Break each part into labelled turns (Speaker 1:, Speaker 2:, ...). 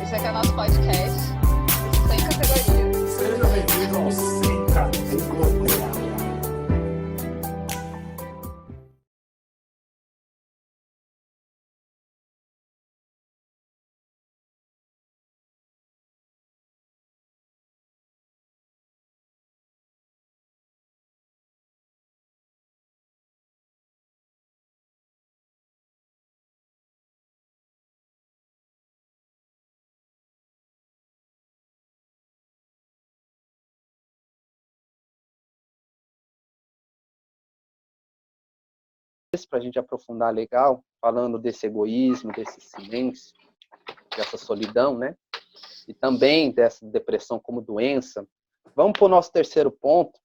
Speaker 1: Esse aqui é o nosso podcast, sem categoria.
Speaker 2: Seja bem-vindo ao Sem Categoria.
Speaker 3: Para a gente aprofundar legal, falando desse egoísmo, desse silêncio, dessa solidão, né? E também dessa depressão como doença. Vamos para o nosso terceiro ponto,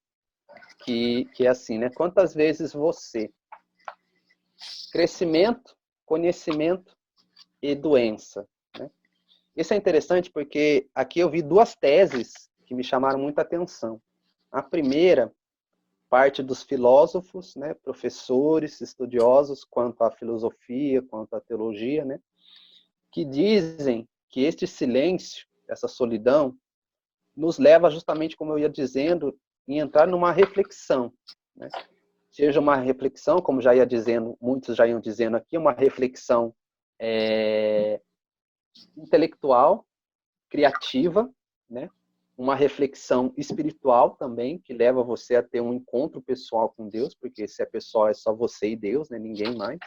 Speaker 3: que é assim, né? Quantas vezes você... Crescimento, conhecimento e doença, né? Isso é interessante porque aqui eu vi duas teses que me chamaram muita atenção. A primeira parte dos filósofos, né, professores, estudiosos, quanto à filosofia, quanto à teologia, né, que dizem que este silêncio, essa solidão, nos leva justamente, como eu ia dizendo, em entrar numa reflexão, né? Seja uma reflexão, como já ia dizendo, muitos já iam dizendo aqui, uma reflexão intelectual, criativa, né? Uma reflexão espiritual também, que leva você a ter um encontro pessoal com Deus, porque se é pessoal é só você e Deus, né? Ninguém mais.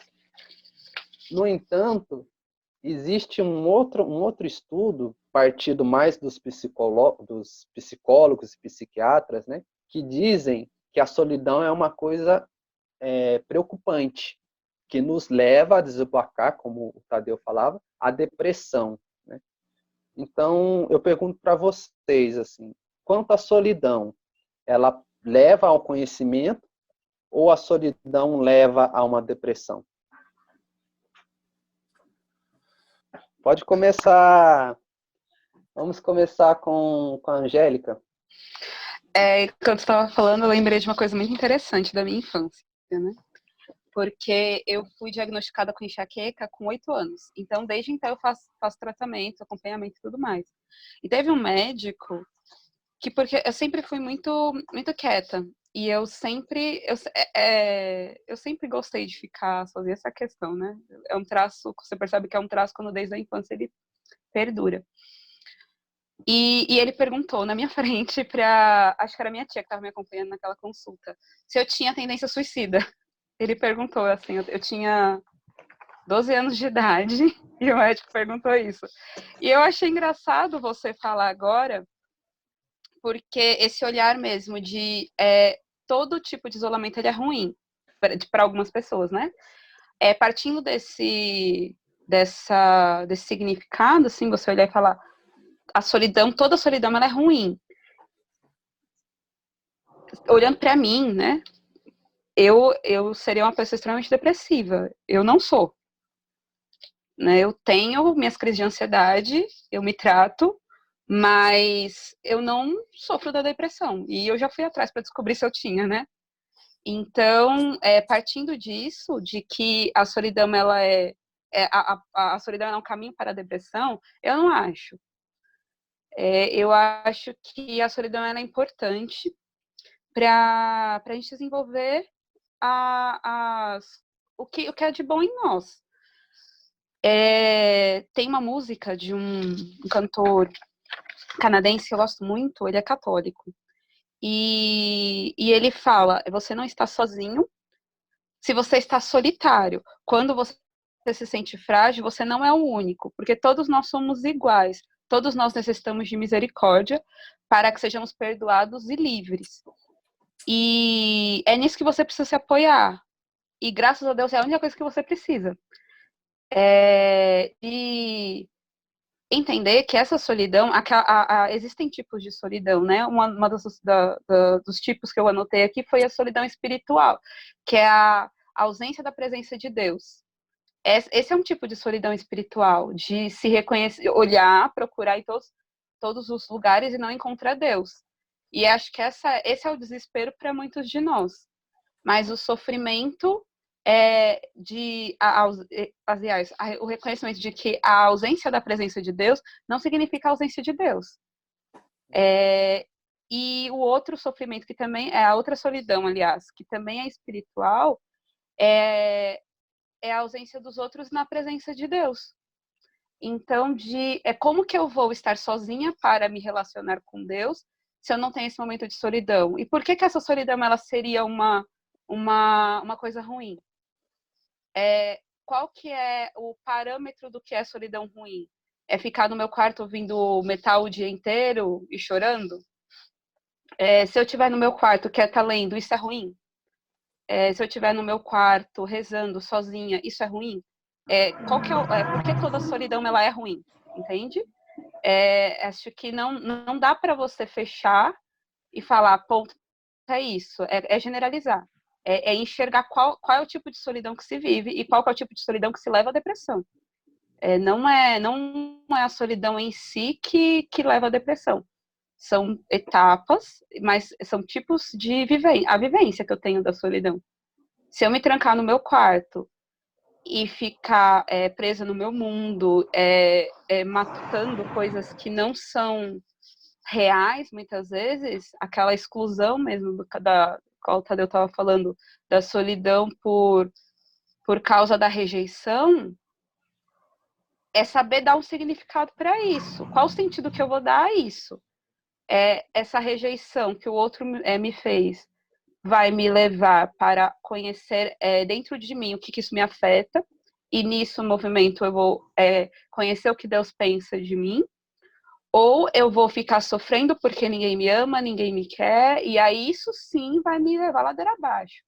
Speaker 3: No entanto, existe um outro estudo, partido mais dos psicólogos e psiquiatras, né? Que dizem que a solidão é uma coisa preocupante, que nos leva a desembarcar, como o Tadeu falava, a depressão. Então, eu pergunto para vocês, assim, quanto a solidão, ela leva ao conhecimento ou a solidão leva a uma depressão? Pode começar. Vamos começar com a Angélica.
Speaker 1: Enquanto você estava falando, eu lembrei de uma coisa muito interessante da minha infância, né? Porque eu fui diagnosticada com enxaqueca com 8 anos. Então, desde então, eu faço tratamento, acompanhamento e tudo mais. E teve um médico que, porque eu sempre fui muito, muito quieta, e eu sempre gostei de ficar sozinha, essa questão, né? É um traço, você percebe que é um traço quando desde a infância ele perdura. E ele perguntou na minha frente acho que era minha tia que estava me acompanhando naquela consulta, se eu tinha tendência suicida. Ele perguntou, assim, eu tinha 12 anos de idade, e o médico perguntou isso. E eu achei engraçado você falar agora, porque esse olhar mesmo de todo tipo de isolamento ele é ruim para algumas pessoas, né? Partindo desse significado, assim, você olhar e falar a solidão, toda a solidão ela é ruim. Olhando para mim, né? Eu seria uma pessoa extremamente depressiva. Eu não sou. Né? Eu tenho minhas crises de ansiedade, eu me trato, mas eu não sofro da depressão. E eu já fui atrás para descobrir se eu tinha, né? Então, partindo disso, de que a solidão ela a solidão é um caminho para a depressão, eu não acho. Eu acho que a solidão ela é importante para a gente desenvolver o que é de bom em nós. Tem uma música de um cantor canadense que eu gosto muito, ele é católico. E ele fala, você não está sozinho se você está solitário. Quando você se sente frágil, você não é o único, porque todos nós somos iguais. Todos nós necessitamos de misericórdia para que sejamos perdoados e livres. E é nisso que você precisa se apoiar. E graças a Deus é a única coisa que você precisa. E entender que essa solidão, existem tipos de solidão, né? Uma dos tipos que eu anotei aqui foi a solidão espiritual, que é a ausência da presença de Deus. Esse é um tipo de solidão espiritual, de se reconhecer, olhar, procurar em todos os lugares e não encontrar Deus. E acho que esse é o desespero para muitos de nós. Mas o sofrimento aliás, o reconhecimento de que a ausência da presença de Deus não significa a ausência de Deus. E o outro sofrimento, que também é a outra solidão, aliás, que também é espiritual, é a ausência dos outros na presença de Deus. Então, como que eu vou estar sozinha para me relacionar com Deus se eu não tenho esse momento de solidão? E por que essa solidão ela seria uma coisa ruim? Qual que é o parâmetro do que é solidão ruim? É ficar no meu quarto ouvindo metal o dia inteiro e chorando? Se eu estiver no meu quarto quieta lendo, isso é ruim? Se eu estiver no meu quarto rezando sozinha, isso é ruim? Por que toda solidão ela é ruim? Entende? Acho que não dá para você fechar e falar, ponto, é isso. É generalizar. É enxergar qual é o tipo de solidão que se vive e qual é o tipo de solidão que se leva à depressão. Não é a solidão em si que leva à depressão. São etapas, mas são tipos de a vivência que eu tenho da solidão. Se eu me trancar no meu quarto e ficar presa no meu mundo, matutando coisas que não são reais, muitas vezes, aquela exclusão mesmo da qual o Tadeu estava falando, da solidão por causa da rejeição, é saber dar um significado para isso. Qual o sentido que eu vou dar a isso? Essa rejeição que o outro me fez vai me levar para conhecer dentro de mim o que isso me afeta, e nisso o movimento eu vou conhecer o que Deus pensa de mim, ou eu vou ficar sofrendo porque ninguém me ama, ninguém me quer, e aí isso sim vai me levar ladeira abaixo,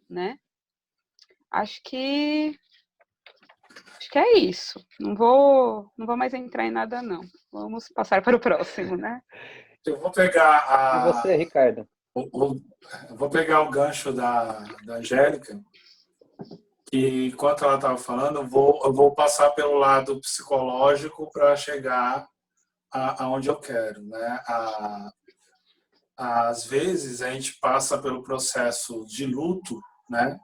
Speaker 1: né? Acho que é isso. Não vou mais entrar em nada, não. Vamos passar para o próximo, né?
Speaker 2: Eu vou pegar
Speaker 3: E você, Ricardo?
Speaker 2: Eu vou pegar o gancho da Angélica, que enquanto ela estava falando, eu vou passar pelo lado psicológico para chegar aonde eu quero, né? Às vezes a gente passa pelo processo de luto, né?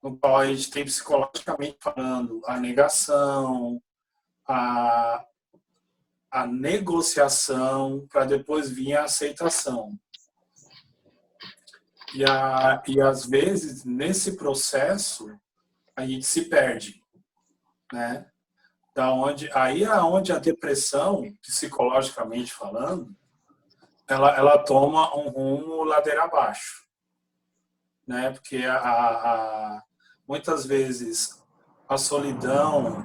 Speaker 2: No qual a gente tem psicologicamente falando a negação, a negociação, para depois vir a aceitação. E às vezes, nesse processo, a gente se perde, né? Aí é onde a depressão, psicologicamente falando, ela toma um rumo ladeira abaixo, né? Porque muitas vezes a solidão,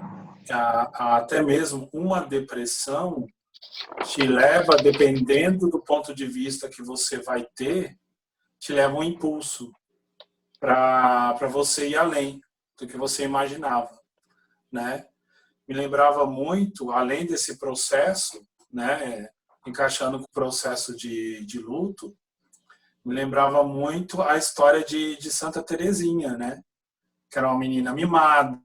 Speaker 2: até mesmo uma depressão, te leva, dependendo do ponto de vista que você vai ter, te leva um impulso para você ir além do que você imaginava, né? Me lembrava muito, além desse processo, né, encaixando com o processo de luto, me lembrava muito a história de Santa Teresinha, né? Que era uma menina mimada,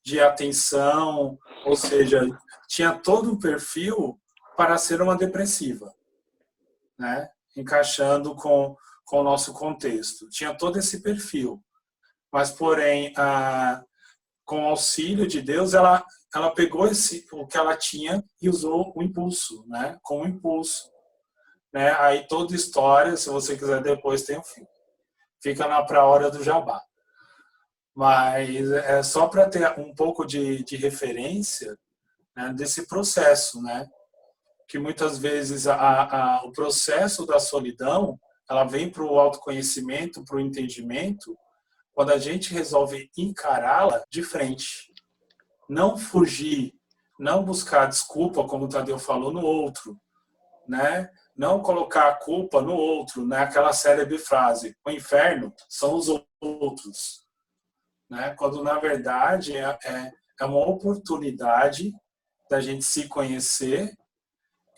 Speaker 2: de atenção, ou seja, tinha todo um perfil para ser uma depressiva, né? Encaixando com o nosso contexto. Tinha todo esse perfil. Mas, porém, com o auxílio de Deus, ela pegou o que ela tinha e usou o impulso, né? Com o impulso. Né? Aí toda história, se você quiser depois, tem um filme. Fica para a hora do jabá. Mas é só para ter um pouco de referência, né, desse processo, né? Que muitas vezes o processo da solidão, ela vem para o autoconhecimento, para o entendimento, quando a gente resolve encará-la de frente. Não fugir, não buscar desculpa, como o Tadeu falou, no outro, né? Não colocar a culpa no outro, né? Aquela célebre frase, o inferno são os outros, né? Quando, na verdade, é uma oportunidade da gente se conhecer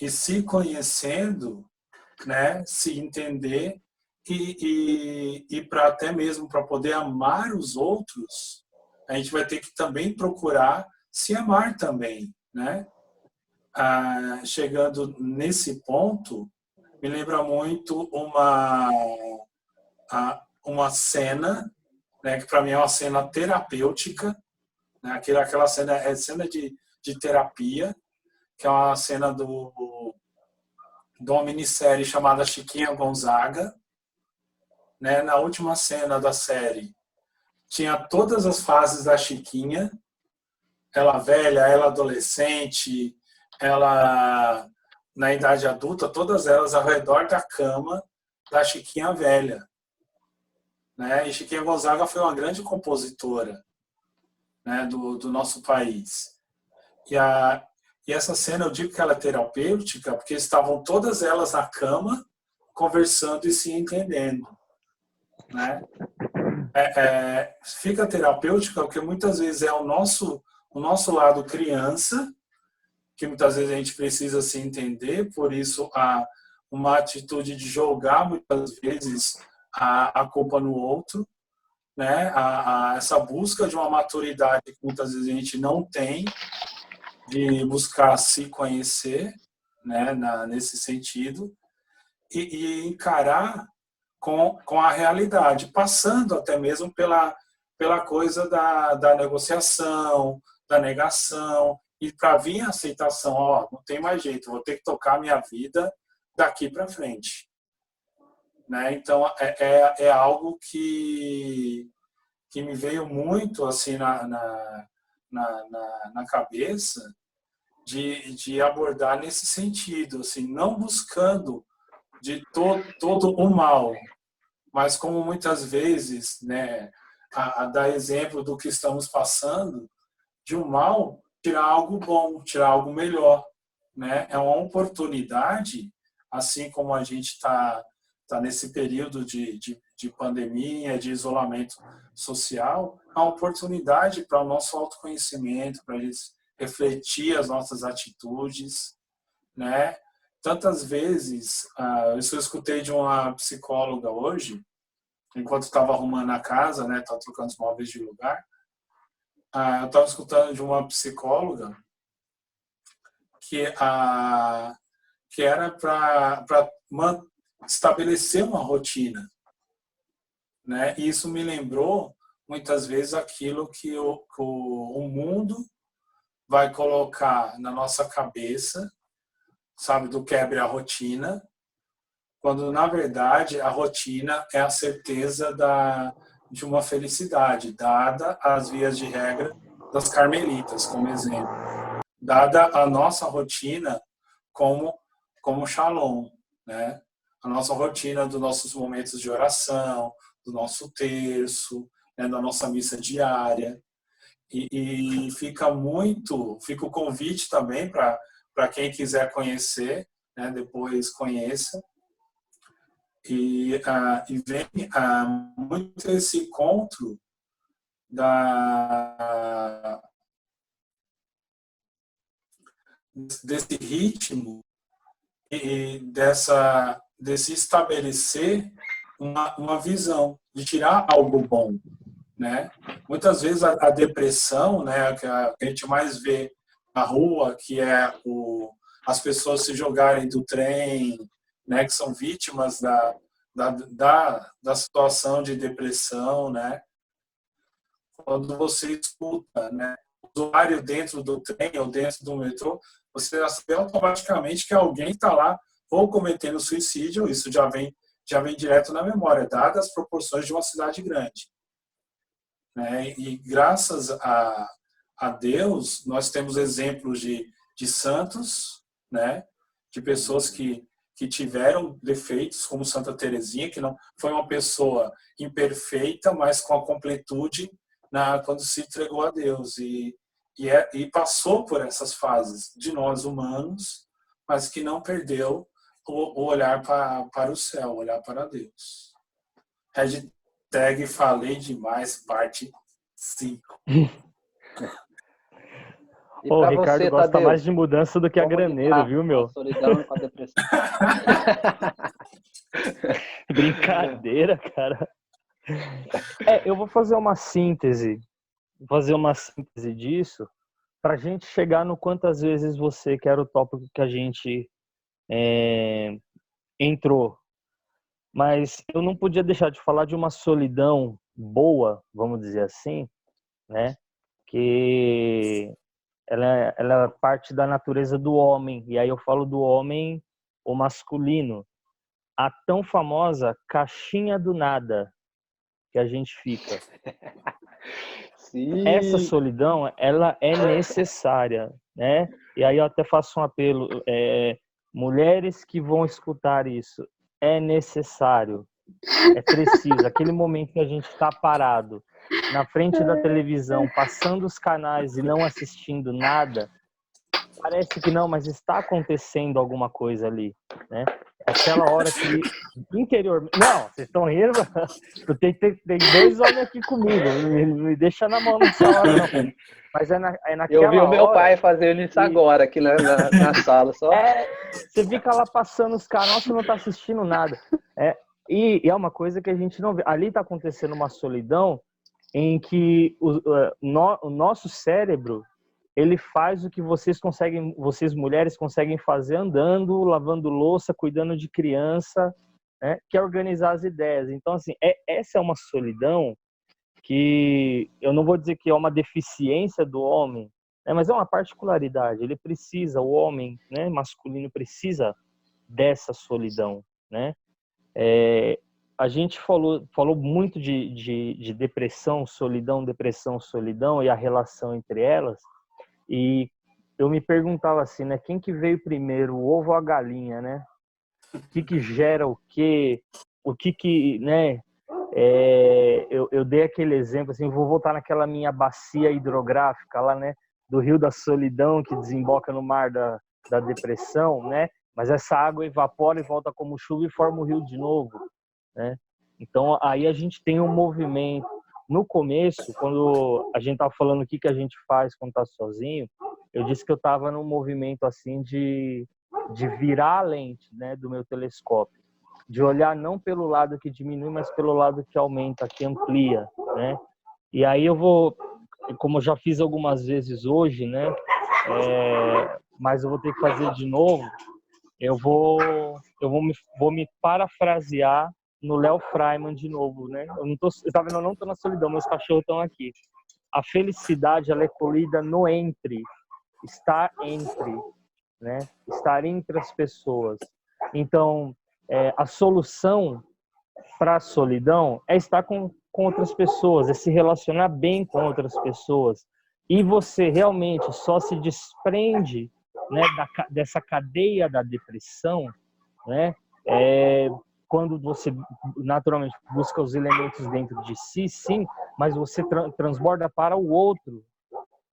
Speaker 2: e, se conhecendo, né, se entender e para até mesmo para poder amar os outros, a gente vai ter que também procurar se amar também, né? Chegando nesse ponto, me lembra muito uma cena, né, que para mim é uma cena terapêutica, né, aquela cena é cena de terapia, que é uma cena de uma minissérie chamada Chiquinha Gonzaga, né? Na última cena da série tinha todas as fases da Chiquinha, ela velha, ela adolescente, ela na idade adulta, todas elas ao redor da cama da Chiquinha velha, né? E Chiquinha Gonzaga foi uma grande compositora, né, do nosso país. E essa cena eu digo que ela é terapêutica porque estavam todas elas na cama conversando e se entendendo, né? Fica terapêutica porque muitas vezes é o nosso lado criança, que muitas vezes a gente precisa se entender, por isso uma atitude de jogar muitas vezes a culpa no outro, né? Essa busca de uma maturidade que muitas vezes a gente não tem, de buscar se conhecer, né? Nesse sentido, e encarar com a realidade, passando até mesmo pela coisa da negociação, da negação, e para vir a aceitação, ó, não tem mais jeito, vou ter que tocar a minha vida daqui para frente. Né? Então, é algo que me veio muito assim na cabeça de abordar nesse sentido, assim, não buscando de todo o mal, mas como muitas vezes, né, a dar exemplo do que estamos passando, de um mal, tirar algo bom, tirar algo melhor, né? É uma oportunidade, assim como a gente está nesse período de pandemia, de isolamento social, é uma oportunidade para o nosso autoconhecimento, para a gente refletir as nossas atitudes, né? Tantas vezes, isso eu escutei de uma psicóloga hoje, enquanto estava arrumando a casa, né, estava trocando os móveis de lugar, eu estava escutando de uma psicóloga que era para estabelecer uma rotina, né? E isso me lembrou muitas vezes aquilo que o mundo vai colocar na nossa cabeça, sabe, do quebre a rotina, quando na verdade a rotina é a certeza de uma felicidade, dada as vias de regra das carmelitas, como exemplo, dada a nossa rotina como shalom, né? A nossa rotina dos nossos momentos de oração, do nosso terço, né, da nossa missa diária. E fica o convite também para quem quiser conhecer, né, depois conheça. E vem muito esse encontro desse ritmo e desse estabelecer uma visão, de tirar algo bom, né? Muitas vezes a depressão, né, que a gente mais vê na rua, que é as pessoas se jogarem do trem, né, que são vítimas da situação de depressão, né? Quando você escuta, né, o usuário dentro do trem ou dentro do metrô, você sabe automaticamente que alguém está lá ou cometendo suicídio, isso já vem direto na memória, dadas as proporções de uma cidade grande. Né? E graças a Deus, nós temos exemplos de santos, né? De pessoas que tiveram defeitos, como Santa Teresinha, que não foi uma pessoa imperfeita, mas com a completude quando se entregou a Deus. E passou por essas fases de nós humanos, mas que não perdeu o olhar para o céu, o olhar para Deus. Hashtag falei demais, parte 5.
Speaker 4: O Ricardo gosta Tadeu, mais de mudança do que a graneiro, viu, meu?
Speaker 3: Solidão com a depressão.
Speaker 4: Brincadeira, cara. Eu vou fazer uma síntese disso, pra gente chegar no quantas vezes você, que era o tópico que a gente entrou. Mas eu não podia deixar de falar de uma solidão boa, vamos dizer assim, né? Que ela é parte da natureza do homem. E aí eu falo do homem, o masculino. A tão famosa caixinha do nada que a gente fica.
Speaker 3: Sim.
Speaker 4: Essa solidão, ela é necessária, né? E aí eu até faço um apelo, mulheres que vão escutar isso, é necessário, é preciso. Aquele momento que a gente está parado na frente da televisão, passando os canais e não assistindo nada, parece que não, mas está acontecendo alguma coisa ali, né? Aquela hora que interior... Não, vocês estão rindo? Tem 2 homens aqui comigo, me deixa na mão nessa hora, não. Mas é naquela
Speaker 3: Eu vi o meu
Speaker 4: hora
Speaker 3: pai fazendo isso agora, aqui na sala. Só.
Speaker 4: Você fica lá passando os canais, você não está assistindo nada. E é uma coisa que a gente não vê. Ali está acontecendo uma solidão em que o nosso cérebro, ele faz o que vocês mulheres conseguem fazer andando, lavando louça, cuidando de criança, né? Que é organizar as ideias. Então, assim, essa é uma solidão que eu não vou dizer que é uma deficiência do homem, né? Mas é uma particularidade. Ele precisa, o homem, né, masculino precisa dessa solidão, né? A gente falou muito de depressão, solidão e a relação entre elas. E eu me perguntava assim, né? Quem que veio primeiro, o ovo ou a galinha, né? O que gera o quê? O que, né? Eu dei aquele exemplo, assim, vou voltar naquela minha bacia hidrográfica lá, né? Do Rio da Solidão, que desemboca no mar da depressão, né? Mas essa água evapora e volta como chuva e forma o rio de novo, né? Então, aí a gente tem um movimento. No começo, quando a gente estava falando o que a gente faz quando está sozinho, eu disse que eu estava num movimento assim de virar a lente, né, do meu telescópio, de olhar não pelo lado que diminui, mas pelo lado que aumenta, que amplia, né? E aí eu vou, como eu já fiz algumas vezes hoje, né, mas eu vou ter que fazer de novo. Eu vou me parafrasear no Léo Freiman de novo, né? Eu não tô na solidão, meus cachorros estão aqui. A felicidade, ela é colhida no entre, estar entre, né? Estar entre as pessoas. Então, a solução para a solidão é estar com outras pessoas, é se relacionar bem com outras pessoas. E você realmente só se desprende, né, dessa cadeia da depressão, né? Quando você naturalmente busca os elementos dentro de si, sim, mas você transborda para o outro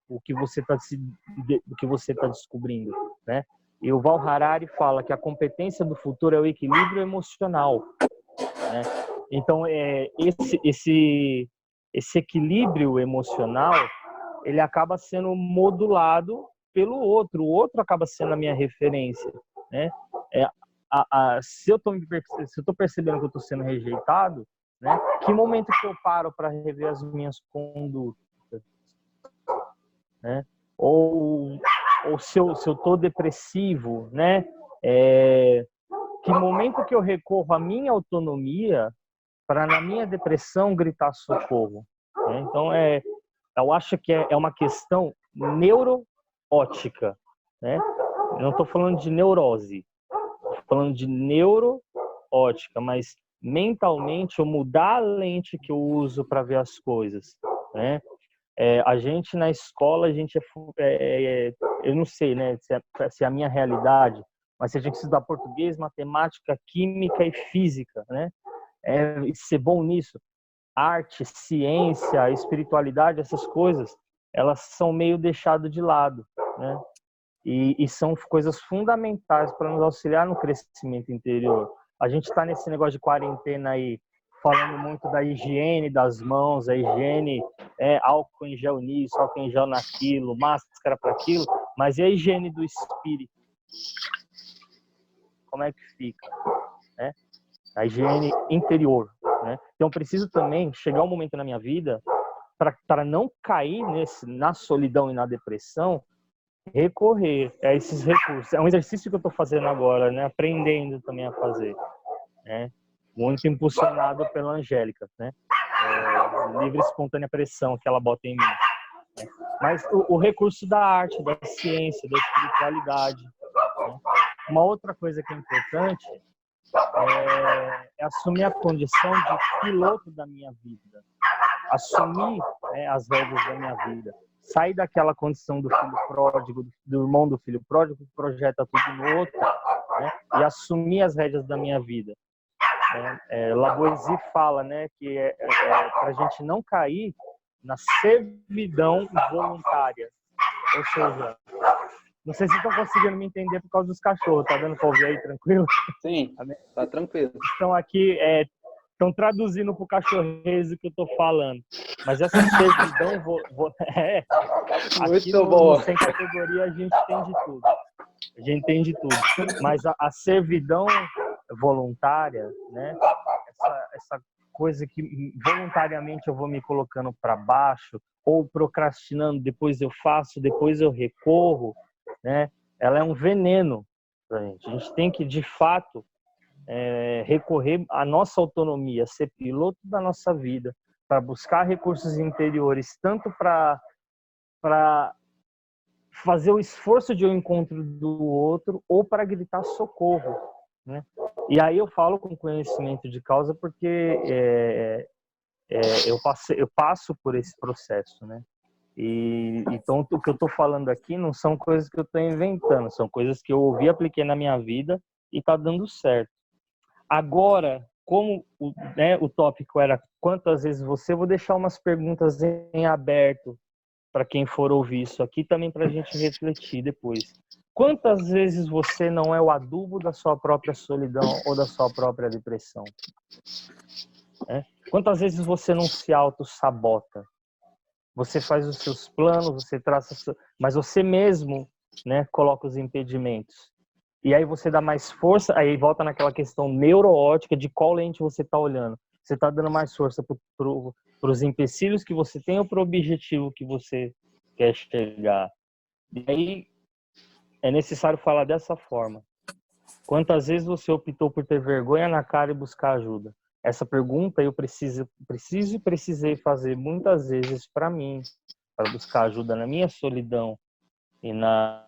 Speaker 4: o que você está descobrindo, né? E o Val Harari fala que a competência do futuro é o equilíbrio emocional, né? Então, esse equilíbrio emocional, ele acaba sendo modulado pelo outro. O outro acaba sendo a minha referência, né? Se eu estou percebendo que eu estou sendo rejeitado, né? Que momento que eu paro para rever as minhas condutas, né? Ou se eu estou depressivo, né? Que momento que eu recorro à minha autonomia para, na minha depressão, gritar socorro, né? Então, eu acho que é uma questão neuroótica, né? Eu não estou falando de neurose, estou falando de neuroótica, mas mentalmente eu mudar a lente que eu uso para ver as coisas, né? A gente na escola, a gente eu não sei, né, se é a minha realidade, mas se a gente estudar português, matemática, química e física, né? Ser bom nisso. Arte, ciência, espiritualidade, essas coisas, elas são meio deixadas de lado, né? E são coisas fundamentais para nos auxiliar no crescimento interior. A gente está nesse negócio de quarentena aí, falando muito da higiene das mãos, a higiene, álcool em gel nisso, álcool em gel naquilo, máscara para aquilo, mas e a higiene do espírito? Como é que fica, né? A higiene interior, né? Então, preciso também chegar um momento na minha vida para não cair na solidão e na depressão, recorrer a esses recursos. É um exercício que eu estou fazendo agora, né? Aprendendo também a fazer, né? Muito impulsionado pela Angélica, né? Livre e espontânea pressão que ela bota em mim. Né? Mas o recurso da arte, da ciência, da espiritualidade. Né? Uma outra coisa que é importante é assumir a condição de piloto da minha vida. Assumir, né, as rédeas da minha vida. Sair daquela condição do filho pródigo, do irmão do filho pródigo, que projeta tudo no outro, né, e assumir as rédeas da minha vida. Lavoisier fala, né, que para a gente não cair na servidão voluntária. Ou seja, não sei se estão conseguindo me entender por causa dos cachorros. Tá dando para ouvir aí, tranquilo?
Speaker 3: Sim, tá tranquilo.
Speaker 4: Estão aqui, estão traduzindo para o cachorreiro o que eu estou falando. Mas essa servidão... Aqui no Sem Categoria a gente tem de tudo. A gente tem de tudo. Mas a servidão voluntária, né? Essa coisa que voluntariamente eu vou me colocando para baixo ou procrastinando, depois eu faço, depois eu recorro, né? Ela é um veneno pra gente. A gente tem que, de fato, recorrer à nossa autonomia, ser piloto da nossa vida, para buscar recursos interiores, tanto para fazer o esforço de um encontro do outro ou para gritar socorro, né? E aí eu falo com conhecimento de causa porque eu passo por esse processo, né? E então o que eu estou falando aqui não são coisas que eu estou inventando, são coisas que eu ouvi, apliquei na minha vida e está dando certo. Agora, como o tópico era quantas vezes você, vou deixar umas perguntas em aberto para quem for ouvir isso aqui também, para a gente refletir depois. Quantas vezes você não é o adubo da sua própria solidão ou da sua própria depressão? Quantas vezes você não se auto-sabota? Você faz os seus planos, você traça, mas você mesmo, né, coloca os impedimentos. E aí você dá mais força, aí volta naquela questão neuroótica de qual lente você está olhando. Você está dando mais força para os empecilhos que você tem ou para o objetivo que você quer chegar. E aí é necessário falar dessa forma. Quantas vezes você optou por ter vergonha na cara e buscar ajuda? Essa pergunta eu precisei fazer muitas vezes para mim, para buscar ajuda na minha solidão e na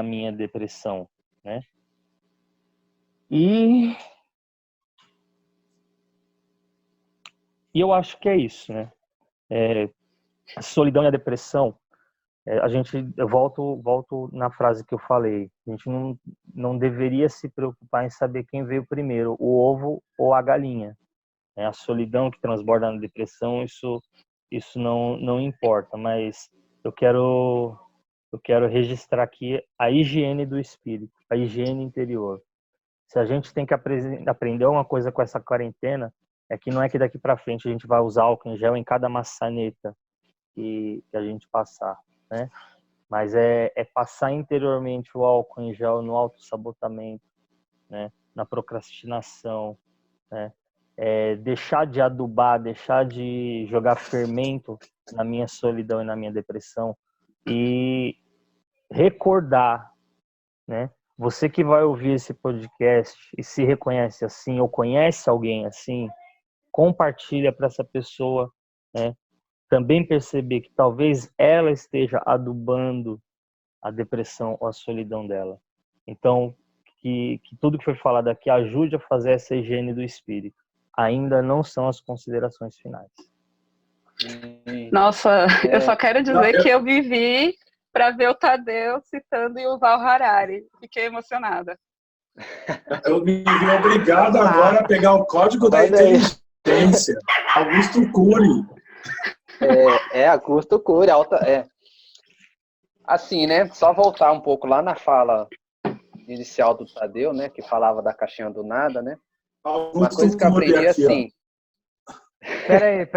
Speaker 4: minha depressão, né? E eu acho que é isso, né? A solidão e a depressão, eu volto na frase que eu falei. A gente não deveria se preocupar em saber quem veio primeiro, o ovo ou a galinha. A solidão que transborda na depressão, isso não importa. Mas eu quero registrar aqui a higiene do espírito, a higiene interior. Se a gente tem que aprender uma coisa com essa quarentena, é que não é que daqui para frente a gente vai usar álcool em gel em cada maçaneta que a gente passar, né? Mas é passar interiormente o álcool em gel no autossabotamento, né? Na procrastinação, né? Deixar de adubar, deixar de jogar fermento na minha solidão e na minha depressão e recordar, né? Você que vai ouvir esse podcast e se reconhece assim ou conhece alguém assim, compartilha para essa pessoa, né? Também perceber que talvez ela esteja adubando a depressão ou a solidão dela. Então, que tudo que foi falado aqui ajude a fazer essa higiene do espírito. Ainda não são as considerações finais.
Speaker 1: Nossa, eu só quero dizer que eu vivi para ver o Tadeu citando Yuval Harari. Fiquei emocionada.
Speaker 2: Eu me vi obrigado agora a pegar o código da inteligência. Augusto Cury.
Speaker 3: Augusto Cury. Assim, né? Só voltar um pouco lá na fala inicial do Tadeu, né? Que falava da caixinha do nada, né? Uma coisa que eu aprendi assim...
Speaker 4: Peraí.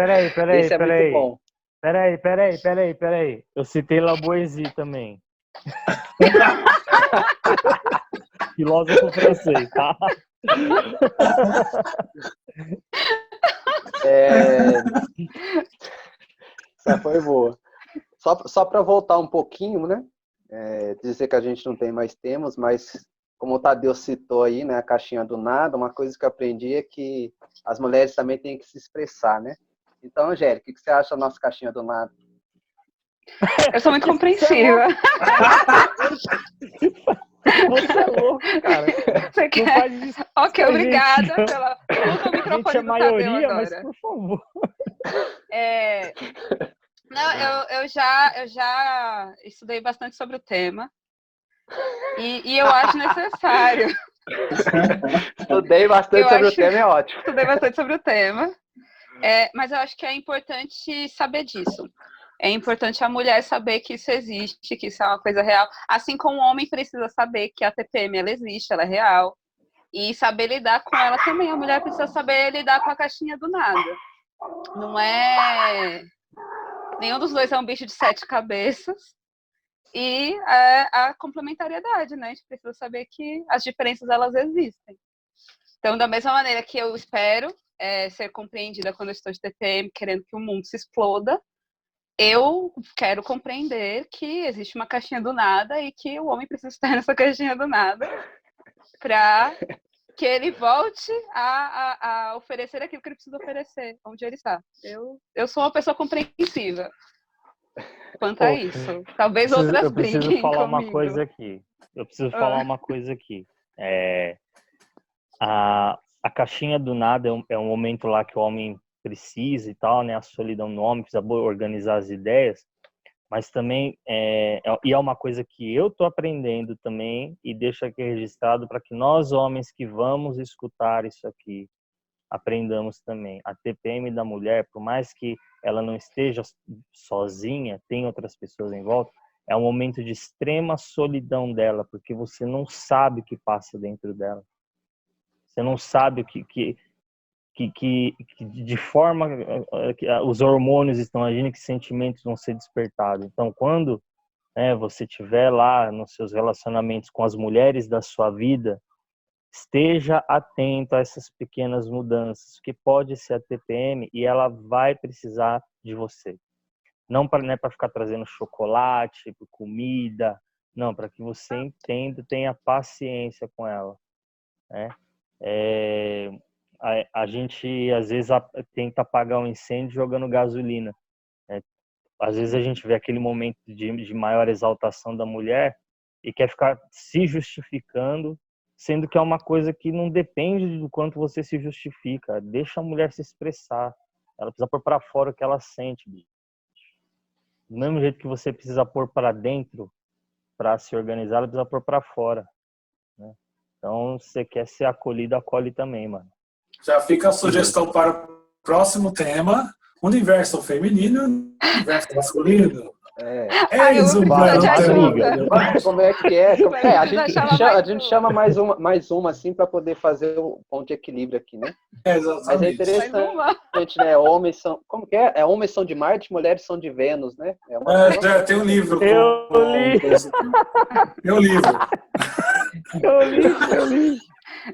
Speaker 3: Esse é muito bom.
Speaker 4: Peraí. Eu citei Lavoisier também. Filósofo francês, tá?
Speaker 3: Essa foi boa. Só para voltar um pouquinho, né? Dizer que a gente não tem mais temas, mas como o Tadeu citou aí, né, a caixinha do nada, uma coisa que eu aprendi é que as mulheres também têm que se expressar, né? Então, Angélica, o que você acha da nossa caixinha do nada?
Speaker 1: Eu sou muito compreensiva.
Speaker 4: Você é louco, cara.
Speaker 1: Você
Speaker 4: Não
Speaker 1: quer?
Speaker 4: faz isso.
Speaker 1: Ok,
Speaker 4: com a
Speaker 1: obrigada
Speaker 4: gente, não.
Speaker 1: pela. Usa o
Speaker 4: A gente
Speaker 1: microfone
Speaker 4: é
Speaker 1: do Tadeu
Speaker 4: maioria, mas
Speaker 1: agora.
Speaker 4: por favor.
Speaker 1: Não, eu já estudei bastante sobre o tema. E eu acho necessário.
Speaker 3: Estudei bastante sobre o tema, é ótimo.
Speaker 1: Estudei bastante sobre o tema. Mas eu acho que é importante saber disso. É importante a mulher saber que isso existe, que isso é uma coisa real. Assim como o homem precisa saber que a TPM ela existe, ela é real. E saber lidar com ela também. A mulher precisa saber lidar com a caixinha do nada. Não é... Nenhum dos dois é um bicho de 7 cabeças. E a complementariedade, né? A gente precisa saber que as diferenças, elas existem. Então, da mesma maneira que eu espero ser compreendida quando eu estou de TPM, querendo que o mundo se exploda, eu quero compreender que existe uma caixinha do nada e que o homem precisa estar nessa caixinha do nada para que ele volte a oferecer aquilo que ele precisa oferecer, onde ele está. Eu sou uma pessoa compreensiva quanto a isso. Talvez outras briguem comigo.
Speaker 4: Eu preciso falar uma coisa aqui. A caixinha do nada é um momento lá que o homem precisa e tal, né? A solidão do homem precisa organizar as ideias, mas também é uma coisa que eu tô aprendendo também e deixo aqui registrado para que nós homens que vamos escutar isso aqui aprendamos também. A TPM da mulher, por mais que ela não esteja sozinha, tem outras pessoas em volta, é um momento de extrema solidão dela, porque você não sabe o que passa dentro dela. Você não sabe o que de forma que os hormônios estão agindo, que sentimentos vão ser despertados. Então, quando você estiver lá nos seus relacionamentos com as mulheres da sua vida, esteja atento a essas pequenas mudanças, que pode ser a TPM e ela vai precisar de você. Não para ficar trazendo chocolate, comida, não, para que você entenda, tenha paciência com ela, né? A gente às vezes tenta apagar um incêndio jogando gasolina, né? Às vezes a gente vê aquele momento de maior exaltação da mulher e quer ficar se justificando, sendo que é uma coisa que não depende do quanto você se justifica. Deixa a mulher se expressar. Ela precisa pôr para fora o que ela sente. Do mesmo jeito que você precisa pôr para dentro para se organizar, ela precisa pôr para fora, né? Então, se você quer ser acolhido, acolhe também, mano.
Speaker 2: Já fica a sugestão para o próximo tema: universo feminino e universo masculino.
Speaker 1: Eu vou precisar de ajuda.
Speaker 3: Como é que é? A gente chama mais uma assim para poder fazer um ponto de equilíbrio aqui, né? Mas é interessante, né? Homens são, como que é? Homens são de Marte, mulheres são de Vênus, né?
Speaker 2: Tem um livro.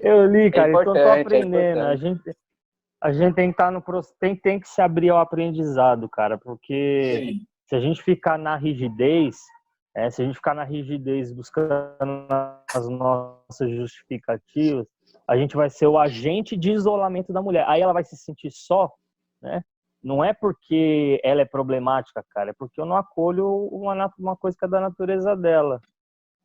Speaker 4: Eu li, cara. Então tô aprendendo. A gente tem que estar tem que se abrir ao aprendizado, cara, porque sim, se a gente ficar na rigidez, buscando as nossas justificativas, a gente vai ser o agente de isolamento da mulher. Aí ela vai se sentir só, né? Não é porque ela é problemática, cara, é porque eu não acolho uma coisa que é da natureza dela.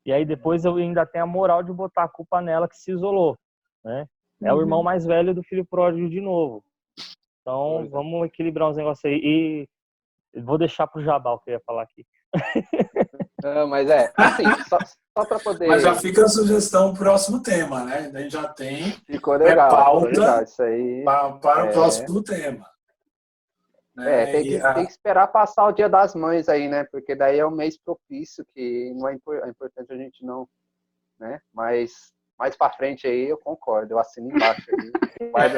Speaker 4: E aí depois eu ainda tenho a moral de botar a culpa nela que se isolou, né? É o irmão mais velho do filho pródigo de novo. Então, vamos equilibrar uns negócios aí. E vou deixar pro Jabal que eu ia falar aqui.
Speaker 3: Não, mas assim, só para poder...
Speaker 2: Mas já fica a sugestão pro próximo tema, né? A gente já tem
Speaker 3: pauta isso aí,
Speaker 2: para o próximo tema.
Speaker 3: Tem que esperar passar o Dia das Mães aí, né? Porque daí é um mês propício, que não é importante a gente não, né? Mas mais para frente aí eu concordo, eu assino embaixo aí.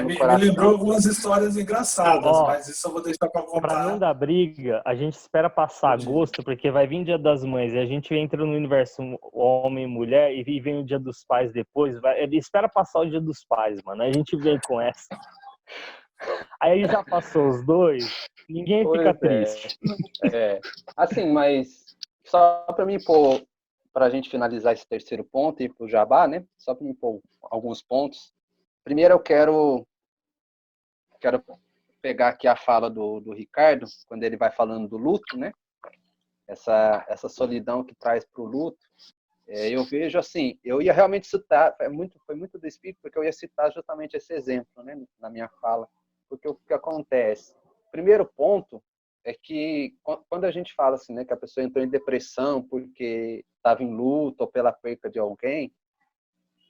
Speaker 2: Me lembrou algumas histórias engraçadas, mas isso eu vou deixar para contar.
Speaker 4: Para não dar briga, a gente espera passar agosto, porque vai vir Dia das Mães, e a gente entra no universo homem e mulher, e vem o Dia dos Pais depois, espera passar o Dia dos Pais, mano, a gente vem com essa. Aí já passou os dois, ninguém fica triste.
Speaker 3: Assim, mas só para mim pôr, para a gente finalizar esse terceiro ponto e para o Jabá, né? Só para me pôr alguns pontos. Primeiro eu quero pegar aqui a fala do Ricardo, quando ele vai falando do luto, né? Essa solidão que traz para o luto. Eu vejo assim, eu ia realmente citar, foi muito do Espírito, porque eu ia citar justamente esse exemplo, né, na minha fala. Porque o que acontece? Primeiro ponto é que quando a gente fala assim, né, que a pessoa entrou em depressão porque estava em luto ou pela perca de alguém,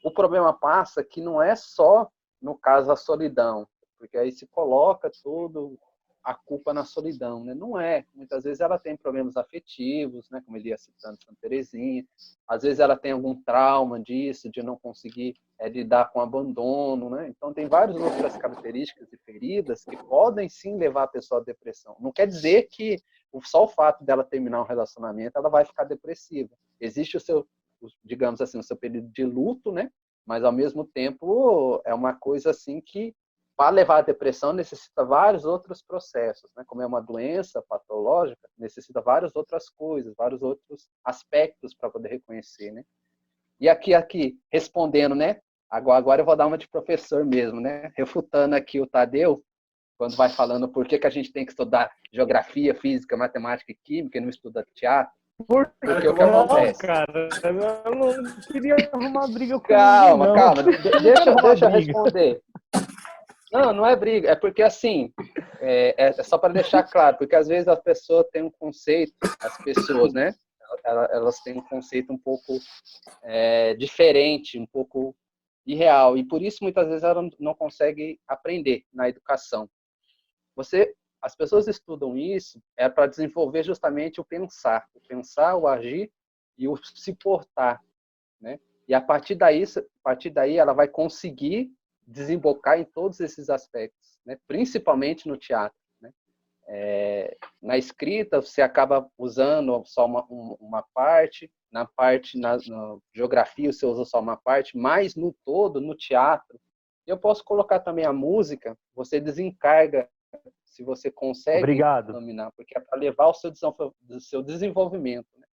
Speaker 3: o problema passa que não é só, no caso, a solidão, porque aí se coloca tudo a culpa na solidão, né? Não é. Muitas vezes ela tem problemas afetivos, né? Como ele ia citando Santa Teresinha. Às vezes ela tem algum trauma disso, de não conseguir lidar com o abandono, né? Então tem várias outras características e feridas que podem sim levar a pessoa à depressão. Não quer dizer que só o fato dela terminar um relacionamento ela vai ficar depressiva. Existe o seu, digamos assim, o seu período de luto, né? Mas ao mesmo tempo é uma coisa assim que para levar à depressão necessita vários outros processos, né? Como é uma doença patológica, necessita várias outras coisas, vários outros aspectos para poder reconhecer, né? E aqui respondendo, né? Agora eu vou dar uma de professor mesmo, né? Refutando aqui o Tadeu, quando vai falando por que a gente tem que estudar geografia, física, matemática e química e não estuda teatro. Porque o que acontece?
Speaker 4: Cara, eu não queria arrumar briga com
Speaker 3: calma,
Speaker 4: ninguém, não.
Speaker 3: Calma, deixa eu responder. Não é briga, é porque assim, é só para deixar claro, porque às vezes a pessoa tem um conceito, as pessoas, né? Elas têm um conceito um pouco diferente, um pouco irreal, e por isso muitas vezes ela não consegue aprender na educação. As pessoas estudam isso para desenvolver justamente o pensar, o agir e o se portar, né? E a partir daí ela vai conseguir desembocar em todos esses aspectos, né? Principalmente no teatro, né? Na escrita você acaba usando só uma parte, na geografia você usa só uma parte, mas no todo, no teatro, eu posso colocar também a música, você desencarga se você consegue dominar, porque é para levar o seu desenvolvimento, né?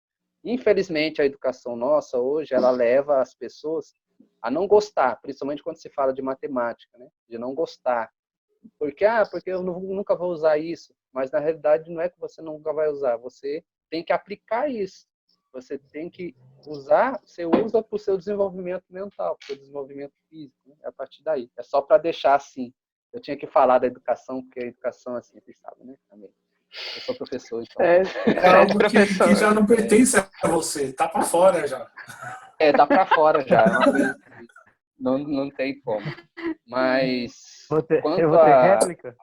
Speaker 3: Infelizmente, a educação nossa hoje, ela leva as pessoas a não gostar, principalmente quando se fala de matemática, né? De não gostar. Porque eu nunca vou usar isso. Mas, na realidade, não é que você nunca vai usar. Você tem que aplicar isso. Você tem que usar, você usa para o seu desenvolvimento mental, para o seu desenvolvimento físico, né? A partir daí. É só para deixar assim. Eu tinha que falar da educação, porque a educação, assim, vocês sabem, né? Também. Eu sou professor, então.
Speaker 2: É algo que já não pertence a você, tá para fora já.
Speaker 3: Tá para fora já, é uma coisa que não tem como. Mas
Speaker 4: eu vou ter réplica?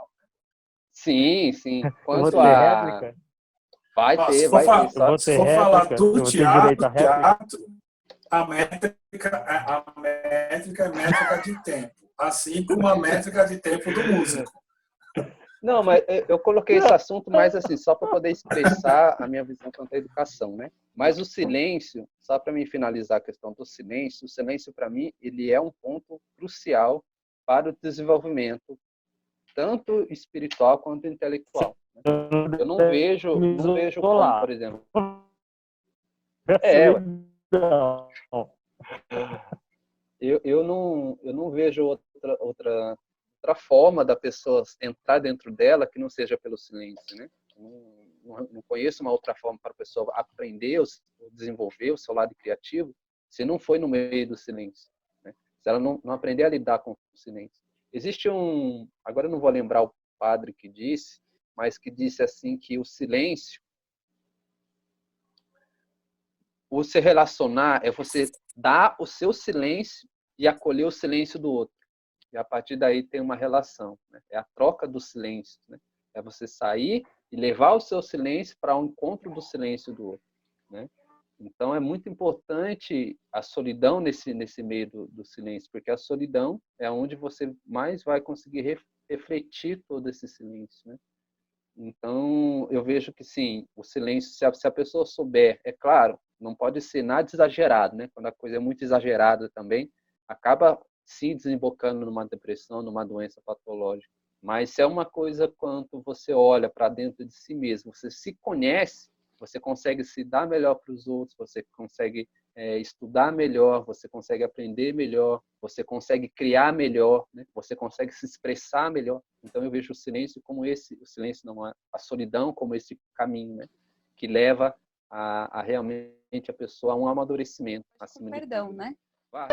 Speaker 3: Sim.
Speaker 4: Eu vou ter réplica?
Speaker 3: Vai ter.
Speaker 2: Se for falar do teatro, a métrica é métrica de tempo, assim como a métrica de tempo do músico.
Speaker 3: Não, mas eu coloquei esse assunto mais assim, só para poder expressar a minha visão quanto à educação, né? Mas o silêncio, só para mim finalizar a questão do silêncio, o silêncio para mim, ele é um ponto crucial para o desenvolvimento, tanto espiritual quanto intelectual. Né? Eu não vejo como, por exemplo... Eu não vejo outra forma da pessoa entrar dentro dela que não seja pelo silêncio, né? Não conheço uma outra forma para a pessoa aprender ou desenvolver o seu lado criativo se não foi no meio do silêncio, né? Se ela não aprender a lidar com o silêncio. Existe agora eu não vou lembrar o padre que disse, mas que disse assim que o silêncio, o se relacionar é você dar o seu silêncio e acolher o silêncio do outro. E a partir daí tem uma relação, né? É a troca do silêncio, né? É você sair e levar o seu silêncio para o encontro do silêncio do outro, né? Então é muito importante a solidão nesse meio do silêncio, porque a solidão é onde você mais vai conseguir refletir todo esse silêncio, né? Então eu vejo que sim, o silêncio, se a pessoa souber, é claro, não pode ser nada exagerado, né? Quando a coisa é muito exagerada também, acaba se desembocando numa depressão, numa doença patológica. Mas é uma coisa quando você olha para dentro de si mesmo, você se conhece, você consegue se dar melhor para os outros, você consegue estudar melhor, você consegue aprender melhor, você consegue criar melhor, né? Você consegue se expressar melhor. Então eu vejo o silêncio como esse, o silêncio não, a solidão como esse caminho, né? Que leva a realmente a pessoa a um amadurecimento.
Speaker 1: O perdão, né?
Speaker 3: Vai.